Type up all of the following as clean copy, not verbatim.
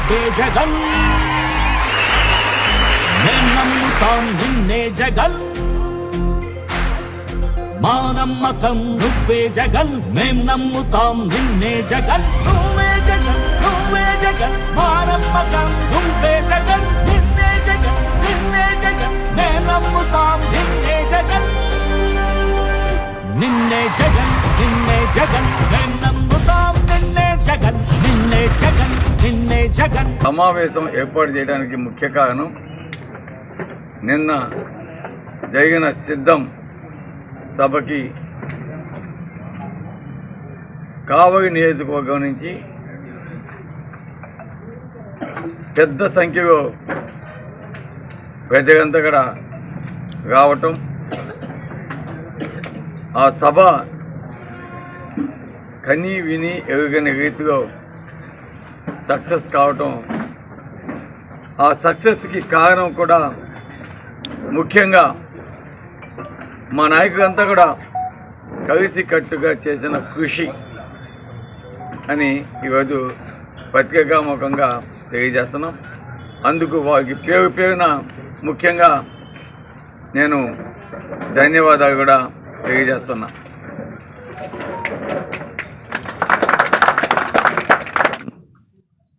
నువ్వే జగన్ మేం నమ్ముతాం నిన్నే జగన్ మా నమ్మకం నువ్వే జగన్ మేం నమ్ముతాం నిన్నే జగన్ నువ్వే జగన్ నువ్వే జగన్ మా నమ్మకం నువ్వే జగన్ నిన్నే జగన్ నిన్నే జగన్ మేం నమ్ముతాం నిన్నే జగన్ నిన్నే జగన్ నిన్నే జగన్ మేం నమ్ముతాం నిన్నే జగన్ నిన్నే జగన్ నిన్నే జగన్. సమావేశం ఏర్పాటు చేయడానికి ముఖ్య కారణం నిన్న జరిగిన సిద్ధం సభకి కావలి నియోజకవర్గం నుంచి పెద్ద సంఖ్యలో ప్రజలంతా కూడా రావటం, ఆ సభ కని విని ఎరుగని రీతిలో సక్సెస్ కావటం, ఆ సక్సెస్కి కారణం కూడా ముఖ్యంగా మా నాయకులంతా కూడా కలిసి కట్టుగా చేసిన కృషి అని ఈరోజు పత్రికాముఖంగా తెలియజేస్తున్నాం. అందుకు వారికి పేరు పేరున ముఖ్యంగా నేను ధన్యవాదాలు కూడా తెలియజేస్తున్నా.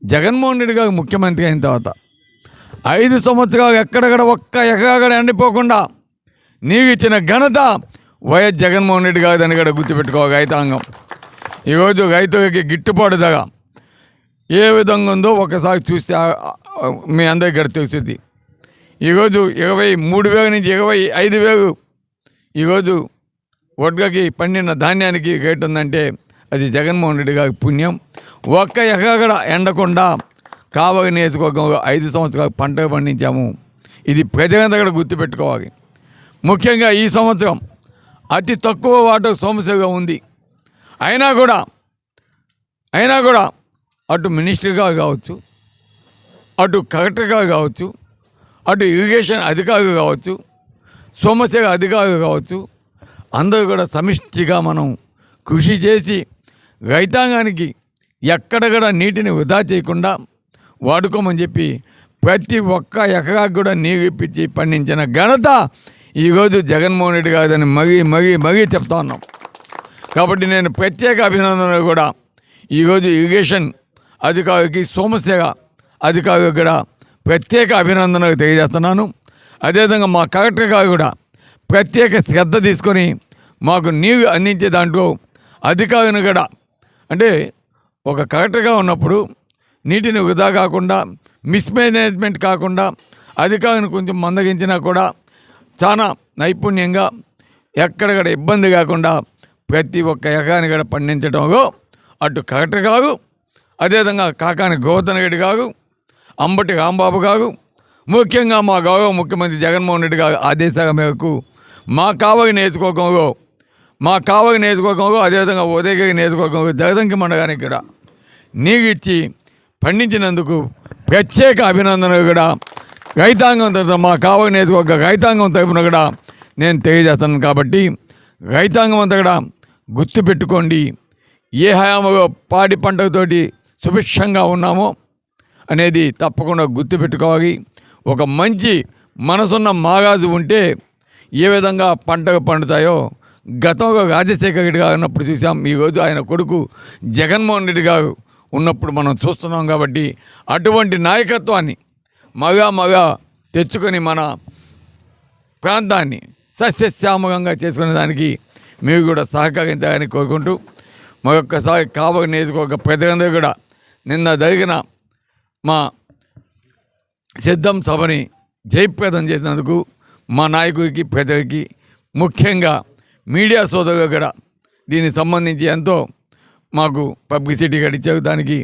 జగన్మోహన్ రెడ్డి గారు ముఖ్యమంత్రి అయిన తర్వాత 5 సంవత్సరాలు ఎక్కడెక్కడ ఒక్క ఎక్కడక్కడ ఎండిపోకుండా నీకు ఇచ్చిన ఘనత వైఎస్ జగన్మోహన్ రెడ్డి గారు దాన్ని కూడా గుర్తుపెట్టుకోవాలి. రైతాంగం ఈరోజు రైతులకి గిట్టుబాటు ధర ఏ విధంగా ఉందో ఒకసారి చూస్తే మీ అందరికీ కూడా తెలుస్తుంది. ఈరోజు 23,000 నుంచి 25,000 ఈరోజు వడ్లకి పండిన ధాన్యానికి రేటు ఉందంటే అది జగన్మోహన్ రెడ్డి గారి పుణ్యం. ఒక్క ఎక్కడ ఎండకుండా కావలి నియోజకవర్గంలో 5 సంవత్సరాలు పంటలు పండించాము. ఇది ప్రజలంతా కూడా గుర్తుపెట్టుకోవాలి. ముఖ్యంగా ఈ సంవత్సరం అతి తక్కువ వాటర్ సమస్యగా ఉంది. అయినా కూడా అటు మినిస్టర్గా కావచ్చు, అటు కలెక్టర్గా కావచ్చు, అటు ఇరిగేషన్ అధికారులు కావచ్చు, సోమశేఖ అధికారులు కావచ్చు, అందరూ కూడా సమిష్టిగా మనం కృషి చేసి రైతాంగానికి ఎక్కడ కూడా నీటిని వృధా చేయకుండా వాడుకోమని చెప్పి ప్రతి ఒక్క ఎకరాకు కూడా నీరు ఇప్పించి పండించిన ఘనత ఈరోజు జగన్మోహన్ రెడ్డి గారిని మరీ చెప్తా ఉన్నాం. కాబట్టి నేను ప్రత్యేక అభినందనలు కూడా ఈరోజు ఇరిగేషన్ అధికారికి, సోమశేఖ అధికారికి కూడా ప్రత్యేక అభినందనలు తెలియజేస్తున్నాను. అదేవిధంగా మా కలెక్టర్ గారు కూడా ప్రత్యేక శ్రద్ధ తీసుకొని మాకు నీరు అందించే దాంట్లో అధికారులను కూడా, అంటే ఒక కలెక్టర్గా ఉన్నప్పుడు నీటిని వృధా కాకుండా, మిస్మేనేజ్మెంట్ కాకుండా అధికారులను కొంచెం మందగించినా కూడా చాలా నైపుణ్యంగా ఎక్కడక్కడ ఇబ్బంది కాకుండా ప్రతి ఒక్క ఎకరాన్ని కూడా పండించడంలో అటు కలెక్టర్ గారు, అదేవిధంగా కాకాని గోవర్ధన్ రెడ్డి గారు, అంబటి రాంబాబు గారు, ముఖ్యంగా మా గౌరవ ముఖ్యమంత్రి జగన్మోహన్ రెడ్డి గారు ఆదేశాల మేరకు మా కావలి నియోజకవర్గంలో అదేవిధంగా ఉదయగిరి నియోజకవర్గంలో జగదంకి మండలానికి కూడా నీరు ఇచ్చి పండించినందుకు ప్రత్యేక అభినందనలు కూడా రైతాంగం తరఫున, మా కావలి నియోజకవర్గ రైతాంగం తరఫున కూడా నేను తెలియజేస్తాను. కాబట్టి రైతాంగం అంతా కూడా గుర్తుపెట్టుకోండి, ఏ హయాంలో పాడి పంటతోటి సుభిక్షంగా ఉన్నామో అనేది తప్పకుండా గుర్తుపెట్టుకోవాలి. ఒక మంచి మనసున్న మాగాజు ఉంటే ఏ విధంగా పంటలు పండుతాయో గతంలో రాజశేఖర రెడ్డి గారు ఉన్నప్పుడు చూసాం. ఈరోజు ఆయన కొడుకు జగన్మోహన్ రెడ్డి గారు ఉన్నప్పుడు మనం చూస్తున్నాం. కాబట్టి అటువంటి నాయకత్వాన్ని మగా తెచ్చుకొని మన ప్రాంతాన్ని సస్యశ్యామకంగా చేసుకునే దానికి మీరు కూడా సహకరించాలని కోరుకుంటూ మరొక్కసారి కావలి నియోజకవర్గ ప్రజలందరూ కూడా నిన్న జరిగిన మా సిద్ధం సభని జయప్రదం చేసినందుకు మా నాయకుడికి, ప్రజలకి, ముఖ్యంగా మీడియా సోదరులు కూడా దీనికి సంబంధించి ఎంతో మాకు పబ్లిసిటీ గడిచారు. దానికి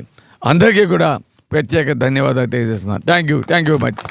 అందరికీ కూడా ప్రత్యేక ధన్యవాదాలు తెలియజేస్తున్నాను. Thank you much.